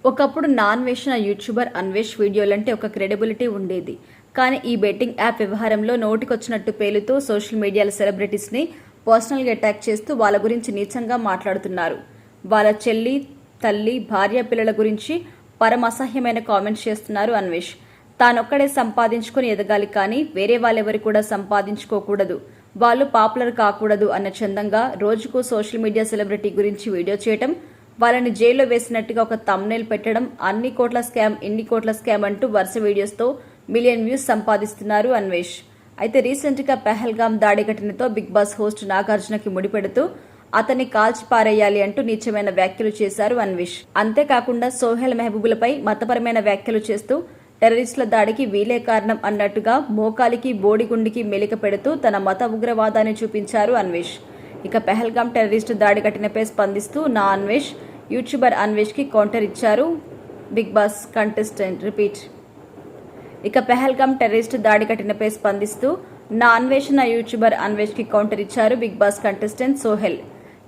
ఒకప్పుడు నాన్ వేసిన యూట్యూబర్ అన్వేష్ వీడియోలంటే ఒక క్రెడిబిలిటీ ఉండేది. కానీ ఈ బెట్టింగ్ యాప్ వ్యవహారంలో నోటికొచ్చినట్టు పేలుతూ సోషల్ మీడియాల సెలబ్రిటీస్ని పర్సనల్గా అటాక్ చేస్తూ వాళ్ళ గురించి నీచంగా మాట్లాడుతున్నారు. వాళ్ళ చెల్లి, తల్లి, భార్య, పిల్లల గురించి పరమ అసహ్యమైన కామెంట్స్ చేస్తున్నారు అన్వేష్. తానొక్కడే సంపాదించుకుని ఎదగాలి, కానీ వేరే వాళ్ళెవరు కూడా సంపాదించుకోకూడదు, వాళ్ళు పాపులర్ కాకూడదు అన్న చందంగా రోజుకు సోషల్ మీడియా సెలబ్రిటీ గురించి వీడియో చేయటం, వాళ్ళని జైల్లో వేసినట్టుగా ఒక థంబ్నెయిల్ పెట్టడం, అన్ని కోట్ల స్కామ్, ఇన్ని కోట్ల స్కామ్ అంటూ వరుస వీడియోస్తో మిలియన్ వ్యూస్ సంపాదిస్తున్నారు అన్వేష్. అయితే రీసెంట్గా పెహల్గాం దాడి ఘటనతో బిగ్ బాస్ హోస్ట్ నాగార్జునకి ముడిపెడుతూ అతన్ని కాల్చి పారేయాలి అంటూ నీచమైన వ్యాఖ్యలు చేశారు అన్వేష్. అంతేకాకుండా సోహెల్ మెహబూబులపై మతపరమైన వ్యాఖ్యలు చేస్తూ టెర్రరిస్టుల దాడికి వీలే కారణం అన్నట్టుగా మోకాలికి బోడిగుండికి మెలిక పెడుతూ తన మత ఉగ్రవాదాన్ని చూపించారు అన్వేష్. ఇక పెహల్గాం టెర్రరిస్టు దాడి ఘటనపై స్పందిస్తూ నా అన్వేష్ యూట్యూబర్ అన్వేష్ కి కౌంటర్ ఇచ్చారు బిగ్ బాస్ కంటెస్టెంట్. రిపీట్. ఇక పెహల్గాం టెర్రరిస్టు దాడి ఘటనపై స్పందిస్తూ నా అన్వేషణ యూట్యూబర్ అన్వేష్ కి కౌంటర్ ఇచ్చారు బిగ్ బాస్ కంటెస్టెంట్ సోహెల్.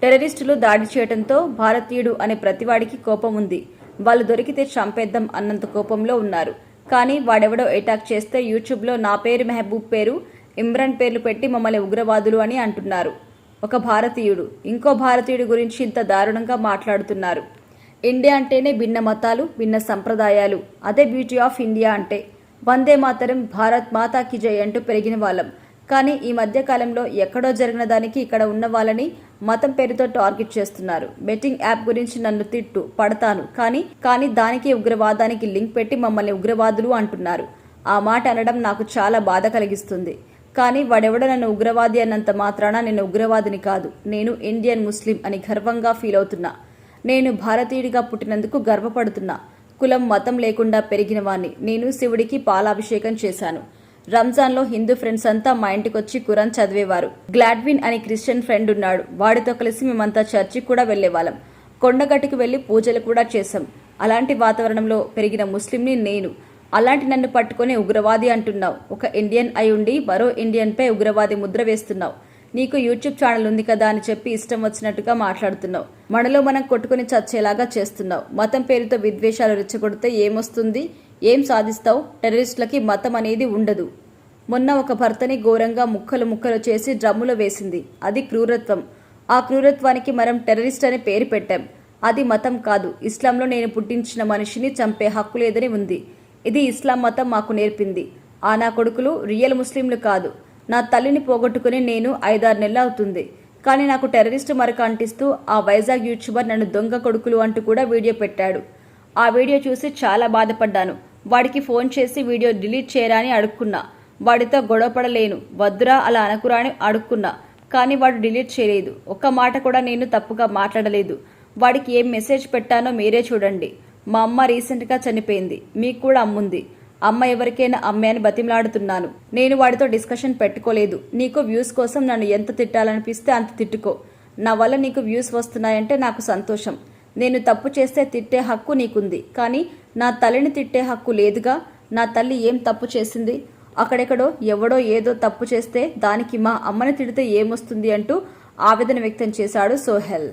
టెర్రరిస్టులు దాడి చేయడంతో భారతీయుడు అనే ప్రతివాడికి కోపం ఉంది, వాళ్ళు దొరికితే చంపేద్దాం అన్నంత కోపంలో ఉన్నారు. కానీ వాడెవడో అటాక్ చేస్తే యూట్యూబ్లో నా పేరు, మెహబూబ్ పేరు, ఇమ్రాన్ పేర్లు పెట్టి మమ్మల్ని ఉగ్రవాదులు అని అంటున్నారు. ఒక భారతీయుడు ఇంకో భారతీయుడి గురించి ఇంత దారుణంగా మాట్లాడుతున్నారు. ఇండియా అంటేనే భిన్న మతాలు, భిన్న సంప్రదాయాలు, అదే బ్యూటీ ఆఫ్ ఇండియా అంటే. వందే మాతరం, భారత్ మాతాకి జై అంటూ పెరిగిన వాళ్ళం. కానీ ఈ మధ్య కాలంలో ఎక్కడో జరిగిన దానికి ఇక్కడ ఉన్న వాళ్ళని మతం పేరుతో టార్గెట్ చేస్తున్నారు. బెట్టింగ్ యాప్ గురించి నన్ను తిట్టు, పడతాను, కానీ దానికి ఉగ్రవాదానికి లింక్ పెట్టి మమ్మల్ని ఉగ్రవాదులు అంటున్నారు. ఆ మాట అనడం నాకు చాలా బాధ కలిగిస్తుంది. కానీ వాడెవడో నన్ను ఉగ్రవాది అన్నంత మాత్రాన నేను ఉగ్రవాదిని కాదు. నేను ఇండియన్ ముస్లిం అని గర్వంగా ఫీల్ అవుతున్నా. నేను భారతీయుడిగా పుట్టినందుకు గర్వపడుతున్నా. కులం, మతం లేకుండా పెరిగిన వాణ్ణి. నేను శివుడికి పాలాభిషేకం చేశాను. రంజాన్లో హిందూ ఫ్రెండ్స్ అంతా మా ఇంటికొచ్చి ఖురాన్ చదివేవారు. గ్లాడ్విన్ అని క్రిస్టియన్ ఫ్రెండ్ ఉన్నాడు, వాడితో కలిసి మేమంతా చర్చికి కూడా వెళ్లేవాళ్ళం. కొండగట్టుకు వెళ్లి పూజలు కూడా చేశాం. అలాంటి వాతావరణంలో పెరిగిన ముస్లింని నేను. అలాంటి నన్ను పట్టుకుని ఉగ్రవాది అంటున్నావు. ఒక ఇండియన్ అయి ఉండి మరో ఇండియన్ పై ఉగ్రవాది ముద్ర వేస్తున్నావు. నీకు యూట్యూబ్ ఛానల్ ఉంది కదా అని చెప్పి ఇష్టం వచ్చినట్టుగా మాట్లాడుతున్నావు. మనలో మనం కొట్టుకుని చచ్చేలాగా చేస్తున్నావు. మతం పేరుతో విద్వేషాలు రెచ్చగొడితే ఏమొస్తుంది, ఏం సాధిస్తావు? టెర్రరిస్టులకి మతం అనేది ఉండదు. మొన్న ఒక భర్తని ఘోరంగా ముక్కలు ముక్కలు చేసి డ్రమ్ములో వేసింది. అది క్రూరత్వం. ఆ క్రూరత్వానికి మనం టెర్రరిస్ట్ అని పేరు పెట్టాం. అది మతం కాదు. ఇస్లాంలో నేను పుట్టించిన మనిషిని చంపే హక్కు లేదని ఉంది. ఇది ఇస్లాం మతం మాకు నేర్పింది. ఆ నా కొడుకులు రియల్ ముస్లింలు కాదు. నా తల్లిని పోగొట్టుకుని నేను 5-6 నెలలు అవుతుంది. కానీ నాకు టెర్రరిస్ట్ మరక అంటిస్తూ ఆ వైజాగ్ యూట్యూబర్ నన్ను దొంగ కొడుకులు అంటూ కూడా వీడియో పెట్టాడు. ఆ వీడియో చూసి చాలా బాధపడ్డాను. వాడికి ఫోన్ చేసి వీడియో డిలీట్ చేయరా అని అడుక్కున్నా. వాడితో గొడవపడలేను, వద్దురా అలా అనకురా అని అడుక్కున్నా. కానీ వాడు డిలీట్ చేయలేదు. ఒక్క మాట కూడా నేను తప్పుగా మాట్లాడలేదు. వాడికి ఏం మెసేజ్ పెట్టానో మీరే చూడండి. మా అమ్మ రీసెంట్గా చనిపోయింది. మీకు కూడా అమ్ముంది. అమ్మ ఎవరికైనా అమ్మే అని బతిమలాడుతున్నాను. నేను వాడితో డిస్కషన్ పెట్టుకోలేదు. నీకు వ్యూస్ కోసం నన్ను ఎంత తిట్టాలనిపిస్తే అంత తిట్టుకో. నా వల్ల నీకు వ్యూస్ వస్తున్నాయంటే నాకు సంతోషం. నేను తప్పు చేస్తే తిట్టే హక్కు నీకుంది, కానీ నా తల్లిని తిట్టే హక్కు లేదుగా. నా తల్లి ఏం తప్పు చేసింది? అక్కడెక్కడో ఎవడో ఏదో తప్పు చేస్తే దానికి మా అమ్మని తిడితే ఏమొస్తుంది అంటూ ఆవేదన వ్యక్తం చేశాడు సోహెల్.